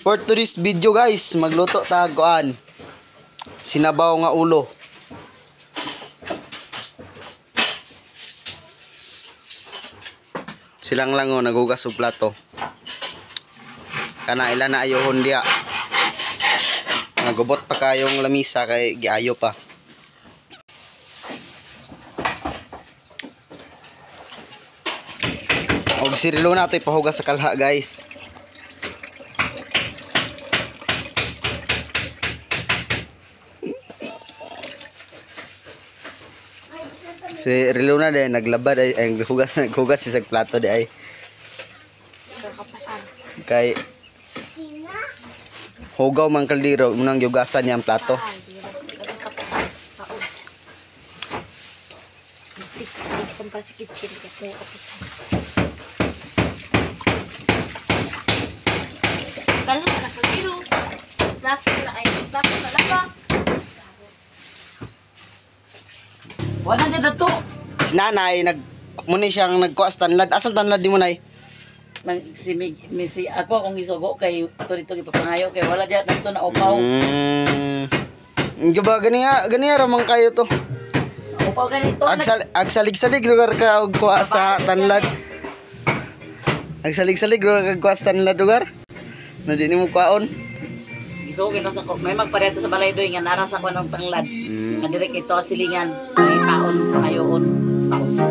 For today's video guys, magluto ta kuan. Sinabaw nga ulo. Silang lang o nagugas og plato. Kana ila na ayohon dia. Nagubot pa kayong lamisa kay giayo pa. Og sirilo na ito'y pahugas sa kalha guys. Si Riluna din naglabad ay naghugas sa plato di ay. Kay hugaw man kaldero munang yugasan niya ang plato. Sampai sa kitchen kasi kapisan. Kalau nak kaldero, plato na ay plato sa laba. Wala na dito. Si nanay muni siyang nagkuas tanlad. Asan tanlad di mo nay? Si ako akong isugo kay turito gipapangayo kay wala diya dito na upaw. Gaba ganiya ramang kayo to. Upaw ganito. Agsalig-salig lugar ka og kuha sa tanlad. Agsalig-salig lugar ka kuha sa tanlad lugar. Na di nimo kuhaon. Isugo kita sa may magpareto sa balay doy nga nara sa kuno tanglad. Nga dire kay to silingan may taon pangayoon sa uso.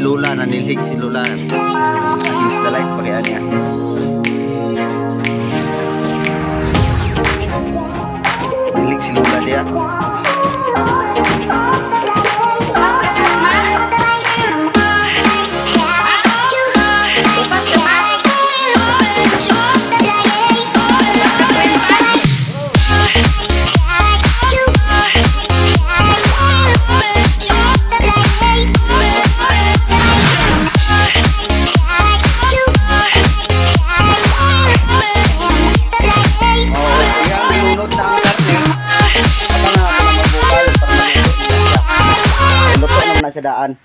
Lula nanilhig si Lula installate pakai niya nilig si Lula dia sa daan.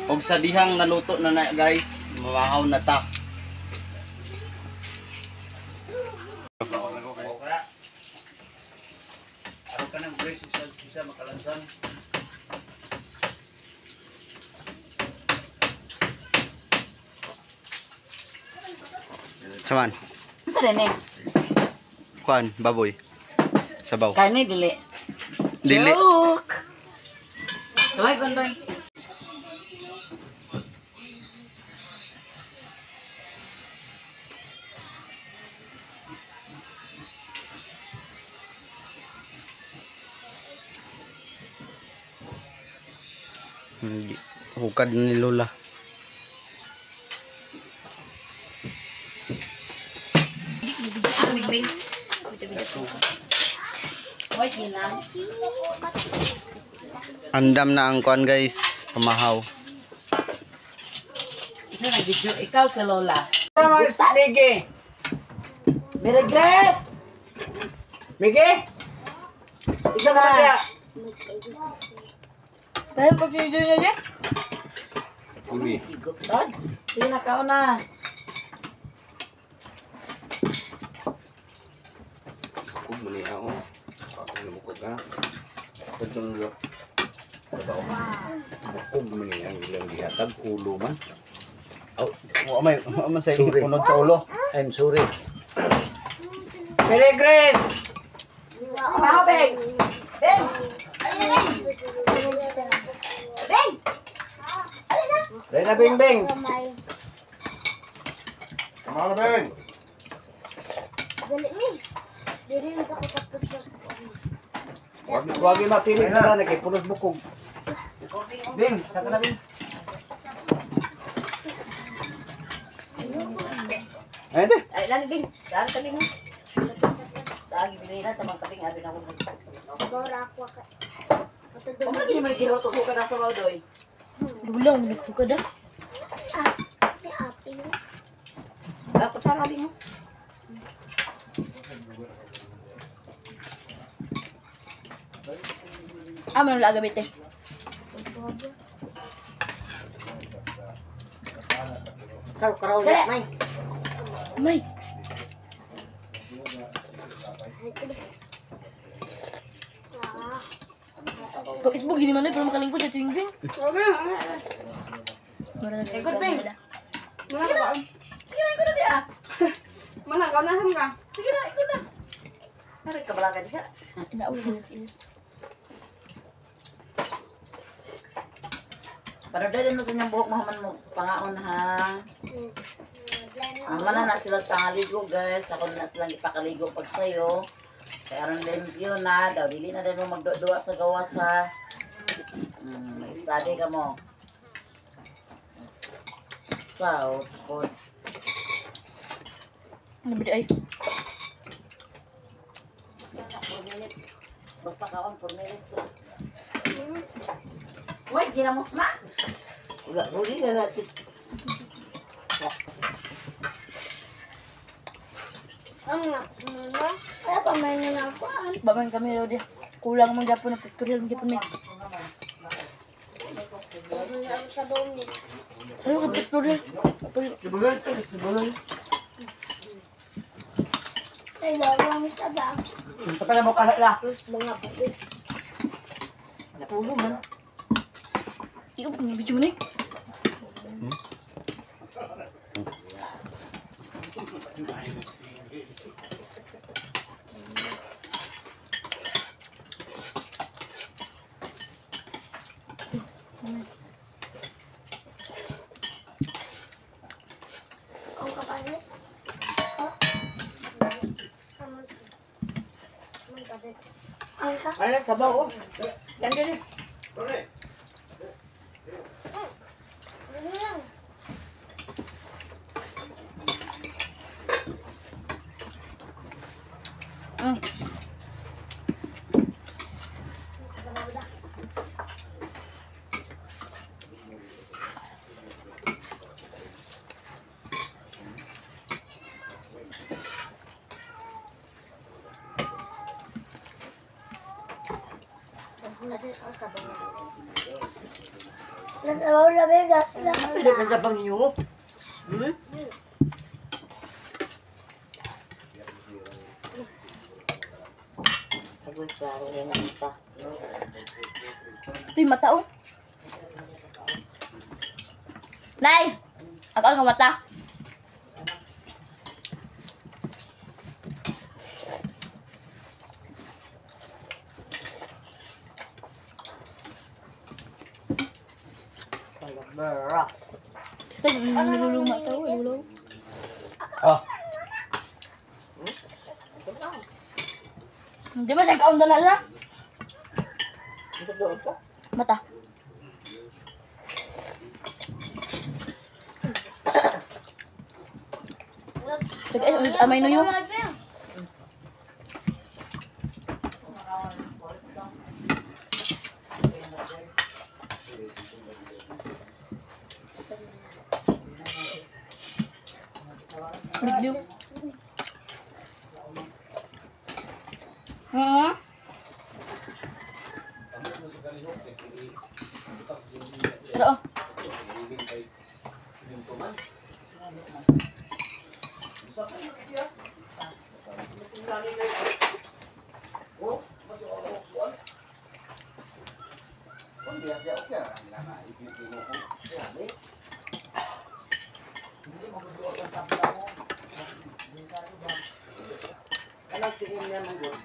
Og sa dihang naluto na guys, mawahaw na ta. Araw ka ng brace isa makalansan. Saman. Sa dene. Kuan baboy. Sabaw. Karne dili. Dili. Doy gondoy. Hukad ni Lola. Andam na ang kuan guys, pamahaw. Isa na video ikaw sa Lola. Gusta Migi. Merry Grace. Migi. Sige na kaya. Tayo pag video niya. Uli. Tod. Sige na kao na. Kung muli ako. Ako lumukot ka. Pagdun lo. Kung muli ang ilang gihatag ulo man. May sa punod sa ulo. I'm sorry. Merry Grace. Mabeng. Beng. Beng. Dahil na Bing Bing. Kamala Bing. Dali mi. Dili mo ka kapag Wag mapilit na na kay punos bukog. Bing, saka na Bing. Ayun de. Ay lan Bing. Saan ka Bing? Lagi bilhin na tamang kaping abi na ko. siguro ako ka. Kung lagi man giroto ko kada sa doy. Bulong nagko da. Ah, si ate mo. Ako sa labi mo. Amo lang agabit eh. Karaw-karaw na, may. May. Pag isbog, hindi man na, pero makalingkod sa tuwing tuwing. Ikot, Bing. Mana ka ba? Sige na, ikot na diya. Mana ka? Nasaan ka? Sige na, ikot na. Narin ka balaga diya. Inaawag na. Pero dahil na sa inyong buhok, mahaman mo pangaon ha. Mana na sila pangaligo guys. Ako na silang ipakaligo pag sayo. Kaya aron limpyo na. Daw, dili na din mo magduwa sa gawas ha. Mag-study ka mo. South food. Ano ba di ay? 4 minutes. Basta kaon, 4 minutes lang. Wait, ginamos na. Wala, huli na natin. Kaya pa may nanakuan. Baman kami daw di. Kulang man gapon na pictorial gapon may. Sa doon din. Ayo ka pictorial. Ay, lang sa dam. Kapag mo kahit Terus mga bukit. Napulo man. Iyo, video ni. Ang kapalit. Ang ka? Ano, sabaw oh. Yan din eh. Ano lang? Nasa bawal na ba? Pwede ka sabang niyo. Hmm? Sabi sa akin na ito. Ito yung mata oh. Nay! Ako ang mata. Berak. Ito yung niluluma ito. Lulaw. Oh, Hindi ba siya kaon na na? Ito doon po. Mata. Sige, amay no yun. Review. Pero oh. Anong tingin niya mong doon?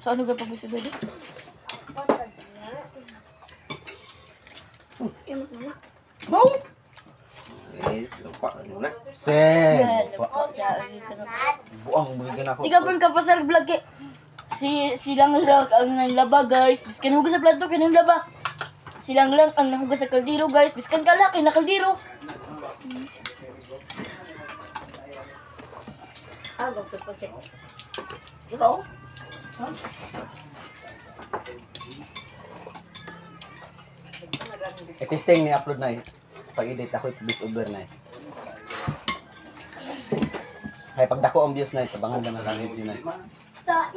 So ano ka pag-gusto dito? Wow! Lupa ano na. sen. Buang Buang bigyan ako. Ikaw pun kapasar vlog eh. Silang lang ang nanglaba guys. Biskan hugas sa plato kay nanglaba. Silang lang ang nahugas sa kaldero guys. Biskan ka laki na kaldero. Ah, gusto ko check. Ito? I-testing ni upload na pag-edit ako i-voice over na. Hay pag dako ang views na tabangan na lang video na. Basta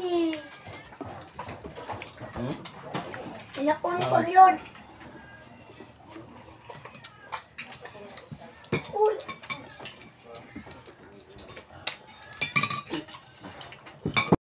Hmm? Sinakon ko yun.